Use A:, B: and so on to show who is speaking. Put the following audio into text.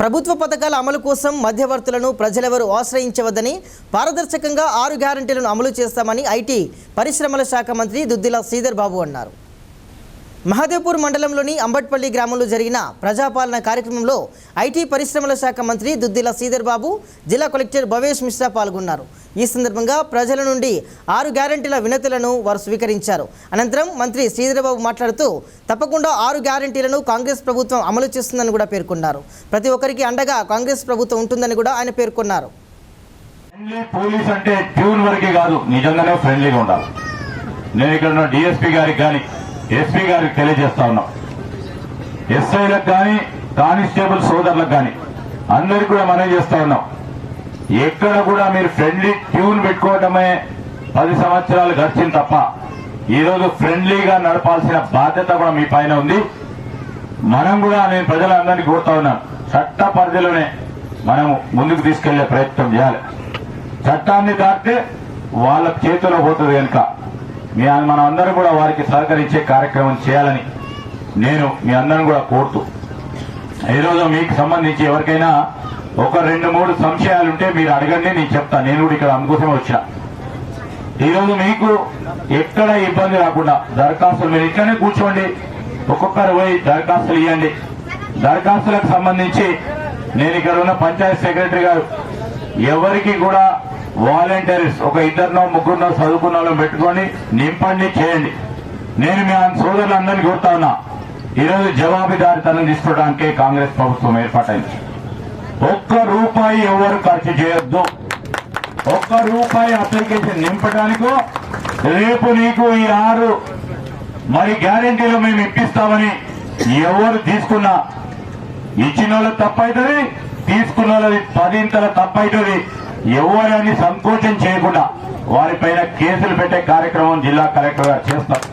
A: ప్రభుత్వ పథకాల అమలు కోసం మధ్యవర్తులను ప్రజలెవరూ ఆశ్రయించవద్దని, పారదర్శకంగా 6 గ్యారెంటీలను అమలు చేస్తామని ఐటీ పరిశ్రమల శాఖ మంత్రి దుద్దిల శ్రీధర్ బాబు అన్నారు. మహదేవ్పూర్ మండలంలోని అంబట్పల్లి గ్రామంలో జరిగిన ప్రజాపాలన కార్యక్రమంలో ఐటీ పరిశ్రమల శాఖ మంత్రి దుద్దిల శ్రీధర్ బాబు, జిల్లా కలెక్టర్ భవేష్ మిశ్రా పాల్గొన్నారు. ఈ సందర్భంగా ప్రజల నుండి 6 గ్యారెంటీల వినతులను వారు స్వీకరించారు. అనంతరం మంత్రి శ్రీధర్ బాబు మాట్లాడుతూ తప్పకుండా 6 గ్యారెంటీలను కాంగ్రెస్ ప్రభుత్వం అమలు చేస్తుందని కూడా పేర్కొన్నారు. ప్రతి ఒక్కరికి అండగా కాంగ్రెస్ ప్రభుత్వం ఉంటుందని కూడా ఆయన పేర్కొన్నారు.
B: పోలీస్ అంటే ట్యూన్ వరకే కాదు, నిజంగానే ఫ్రెండ్లీగా ఉండాలి. నేను ఇక్కడ ఉన్న డిఎస్పీ గారికి కానీ ఎస్పీ గారికి తెలియజేస్తా ఉన్నాం. ఎస్ఐలకు కానీ కానిస్టేబుల్ సోదరులకు కానీ అందరికి కూడా మనం చేస్తా ఉన్నాం. ఎక్కడ కూడా మీరు ఫ్రెండ్లీ ట్యూన్ పెట్టుకోవటమే 10 సంవత్సరాలు గడిచింది తప్ప ఈరోజు ఫ్రెండ్లీగా నడపాల్సిన బాధ్యత కూడా మీ పైన ఉంది. మనం కూడా నేను ప్రజలందరినీ కోరుతా ఉన్నాను, చట్ట పరిధిలోనే మనం ముందుకు తీసుకెళ్లే ప్రయత్నం చేయాలి. చట్టాన్ని దాటితే వాళ్ళ చేతిలో పోతుంది కనుక మనం అందరం కూడా వారికి సహకరించే కార్యక్రమం చేయాలని నేను మీ అందరం కూడా కోరుతూ, ఈరోజు మీకు సంబంధించి ఎవరికైనా 1-2-3 సంశయాలు ఉంటే మీరు అడగండి, నేను చెప్తాను. నేను కూడా ఇక్కడ అందుకోసం వచ్చా. ఈరోజు మీకు ఎక్కడ ఇబ్బంది రాకుండా దరఖాస్తులు మీరు ఇక్కడనే కూర్చోండి, ఒక్కొక్కరు పోయి దరఖాస్తులు ఇవ్వండి. దరఖాస్తులకు సంబంధించి నేను ఇక్కడ ఉన్న పంచాయత్ సెక్రటరీ గారు ఎవరికి కూడా వాలంటీర్స్ 2-3 చదువుకున్న వాళ్ళని పెట్టుకొని నింపండి, చేయండి. నేను మీ సోదరులందరినీ కోరుతా ఉన్నా, ఈరోజు జవాబుదారీతనం తీసుకోవడానికే కాంగ్రెస్ ప్రభుత్వం ఏర్పాటైంది. ₹1 ఎవరు ఖర్చు చేయొద్దు. ₹1 అప్లికేషన్ నింపడానికో రేపు నీకు ఈ 6 మరి గ్యారెంటీలు మేము ఇప్పిస్తామని ఎవరు తీసుకున్నా ఇచ్చిన వాళ్ళకి తప్పవుతుంది, తీసుకున్న వాళ్ళది 10 తప్పవుతుంది. ఎవరని సంకోచం చేయకుండా వారిపైన కేసులు పెట్టే కార్యక్రమం జిల్లా కలెక్టర్ గారు చేస్తారు.